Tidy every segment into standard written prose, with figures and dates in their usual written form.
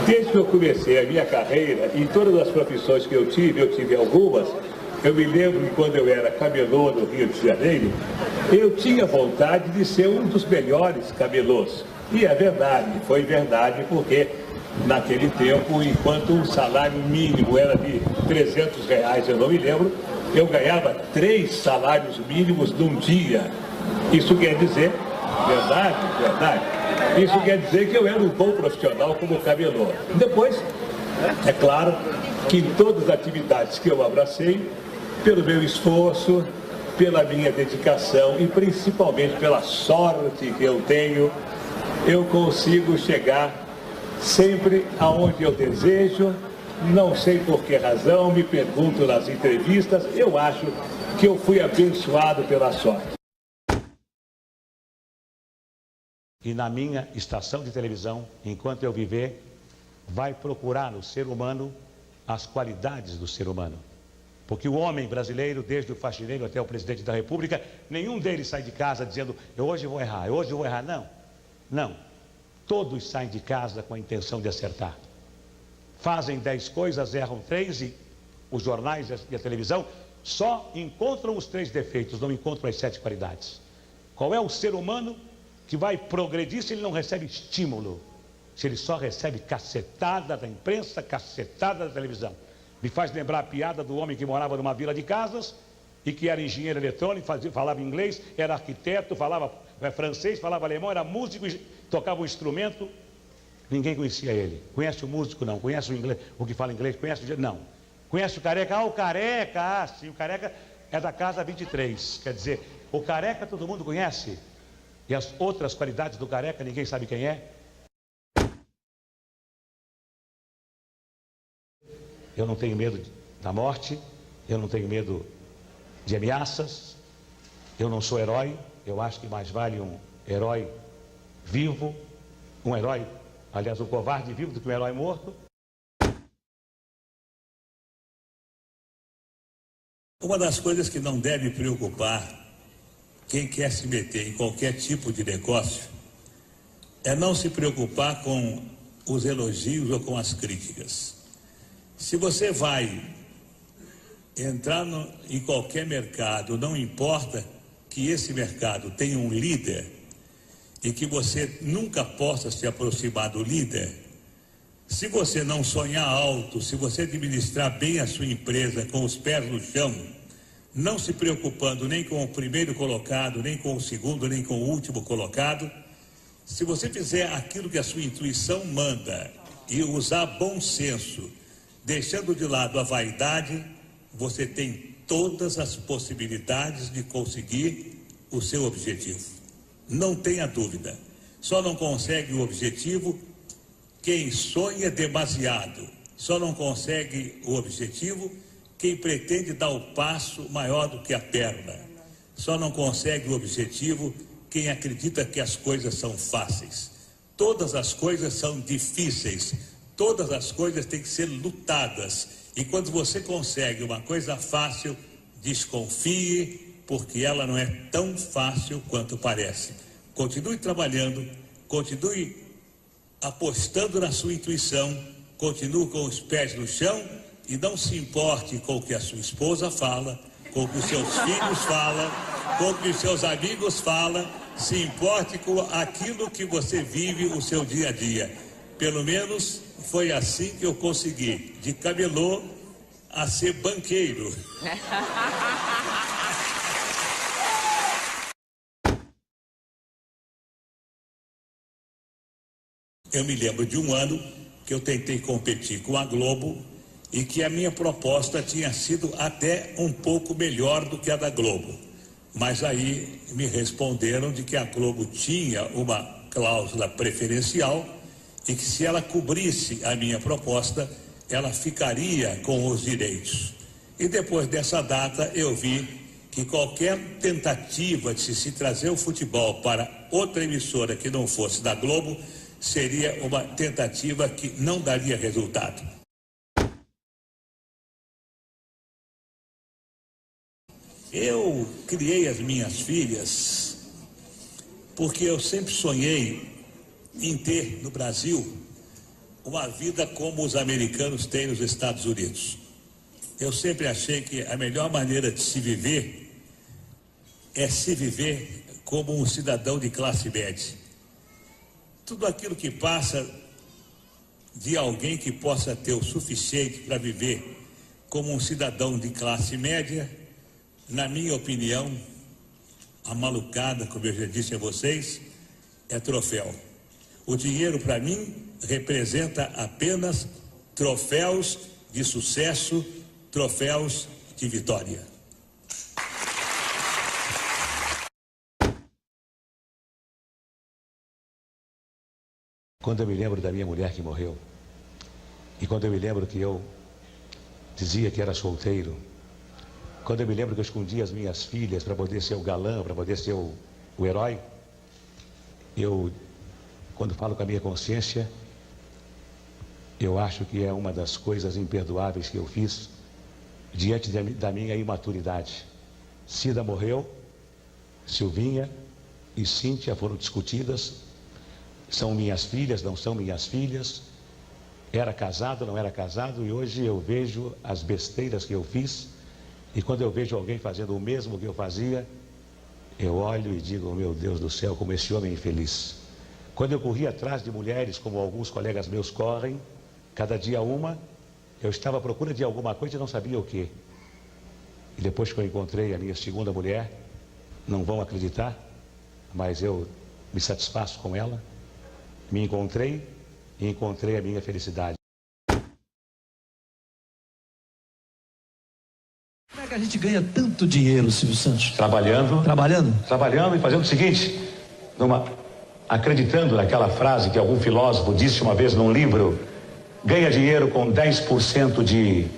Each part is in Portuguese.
Desde que eu comecei a minha carreira, em todas as profissões que eu tive algumas. Eu me lembro que quando eu era camelô no Rio de Janeiro, eu tinha vontade de ser um dos melhores camelôs. E é verdade, foi verdade, porque naquele tempo, enquanto um salário mínimo era de R$300, eu não me lembro, eu ganhava 3 salários mínimos num dia. Isso quer dizer, verdade, isso quer dizer que eu era um bom profissional como camelô. Depois, é claro que em todas as atividades que eu abracei, pelo meu esforço, pela minha dedicação e principalmente pela sorte que eu tenho, eu consigo chegar sempre aonde eu desejo. Não sei por que razão, me pergunto nas entrevistas, eu acho que eu fui abençoado pela sorte. E na minha estação de televisão, enquanto eu viver, vai procurar no ser humano as qualidades do ser humano. Porque o homem brasileiro, desde o faxineiro até o presidente da República, nenhum deles sai de casa dizendo, hoje eu vou errar. Não. Todos saem de casa com a intenção de acertar. Fazem 10 coisas, erram 3 e os jornais e a televisão só encontram os 3 defeitos, não encontram as 7 qualidades. Qual é o ser humano que vai progredir se ele não recebe estímulo? Se ele só recebe cacetada da imprensa, cacetada da televisão? Me faz lembrar a piada do homem que morava numa vila de casas e que era engenheiro eletrônico, falava inglês, era arquiteto, falava francês, falava alemão, era músico, tocava um instrumento. Ninguém conhecia ele. Conhece o músico? Não. Conhece o inglês? O que fala inglês? Conhece o... Não. Conhece o careca? O careca! Sim, o careca é da casa 23. Quer dizer, o careca todo mundo conhece. E as outras qualidades do careca ninguém sabe quem é. Eu não tenho medo da morte, eu não tenho medo de ameaças, eu não sou herói, eu acho que mais vale um herói vivo, um covarde vivo do que um herói morto. Uma das coisas que não deve preocupar quem quer se meter em qualquer tipo de negócio é não se preocupar com os elogios ou com as críticas. Se você vai entrar em qualquer mercado, não importa que esse mercado tenha um líder e que você nunca possa se aproximar do líder, se você não sonhar alto, se você administrar bem a sua empresa com os pés no chão, não se preocupando nem com o primeiro colocado, nem com o segundo, nem com o último colocado, se você fizer aquilo que a sua intuição manda e usar bom senso, deixando de lado a vaidade, você tem todas as possibilidades de conseguir o seu objetivo. Não tenha dúvida. Só não consegue o objetivo quem sonha demasiado. Só não consegue o objetivo quem pretende dar o passo maior do que a perna. Só não consegue o objetivo quem acredita que as coisas são fáceis. Todas as coisas são difíceis. Todas as coisas têm que ser lutadas. E quando você consegue uma coisa fácil, desconfie, porque ela não é tão fácil quanto parece. Continue trabalhando, continue apostando na sua intuição, continue com os pés no chão e não se importe com o que a sua esposa fala, com o que os seus filhos falam, com o que os seus amigos falam. Se importe com aquilo que você vive o seu dia a dia. Pelo menos foi assim que eu consegui, de camelô a ser banqueiro. Eu me lembro de um ano que eu tentei competir com a Globo e que a minha proposta tinha sido até um pouco melhor do que a da Globo. Mas aí me responderam de que a Globo tinha uma cláusula preferencial e que se ela cobrisse a minha proposta, ela ficaria com os direitos. E depois dessa data eu vi que qualquer tentativa de se trazer o futebol para outra emissora que não fosse da Globo seria uma tentativa que não daria resultado. Eu criei as minhas filhas porque eu sempre sonhei em ter no Brasil uma vida como os americanos têm nos Estados Unidos. Eu sempre achei que a melhor maneira de se viver é se viver como um cidadão de classe média. Tudo aquilo que passa de alguém que possa ter o suficiente para viver como um cidadão de classe média, na minha opinião, a malucada, como eu já disse a vocês, é troféu. O dinheiro, para mim, representa apenas troféus de sucesso, troféus de vitória. Quando eu me lembro da minha mulher que morreu, e quando eu me lembro que eu dizia que era solteiro, quando eu me lembro que eu escondia as minhas filhas para poder ser o galã, para poder ser o herói, eu, quando falo com a minha consciência, eu acho que é uma das coisas imperdoáveis que eu fiz diante da minha imaturidade. Cida morreu, Silvinha e Cíntia foram discutidas, são minhas filhas, não são minhas filhas, era casado, não era casado, e hoje eu vejo as besteiras que eu fiz, e quando eu vejo alguém fazendo o mesmo que eu fazia, eu olho e digo, meu Deus do céu, como esse homem é infeliz. Quando eu corria atrás de mulheres, como alguns colegas meus correm, cada dia uma, eu estava à procura de alguma coisa e não sabia o que. E depois que eu encontrei a minha segunda mulher, não vão acreditar, mas eu me satisfaço com ela, me encontrei e encontrei a minha felicidade. Como é que a gente ganha tanto dinheiro, Silvio Santos? Trabalhando e fazendo o seguinte, acreditando naquela frase que algum filósofo disse uma vez num livro, ganha dinheiro com 10% de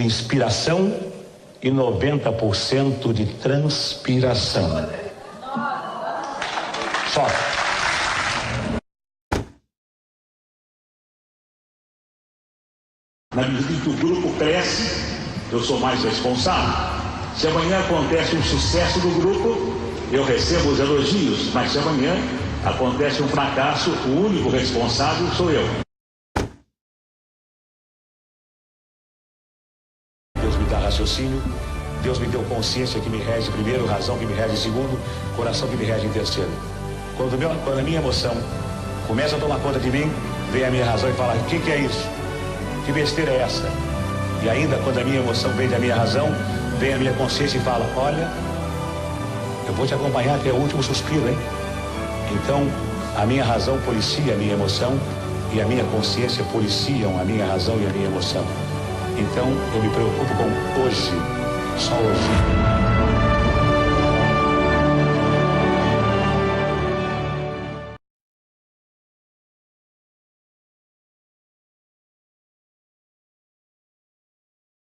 inspiração e 90% de transpiração. Só. Na medida em que o grupo cresce, eu sou mais responsável. Se amanhã acontece um sucesso do grupo, eu recebo os elogios, mas se amanhã acontece um fracasso, o único responsável sou eu. Deus me dá raciocínio, Deus me deu consciência que me rege primeiro, razão que me rege segundo, coração que me rege em terceiro. Quando a minha emoção começa a tomar conta de mim, vem a minha razão e fala, o que é isso? Que besteira é essa? E ainda quando a minha emoção vem da minha razão, vem a minha consciência e fala, olha, eu vou te acompanhar até o último suspiro, hein? Então, a minha razão policia a minha emoção e a minha consciência policiam a minha razão e a minha emoção. Então, eu me preocupo com hoje, só hoje.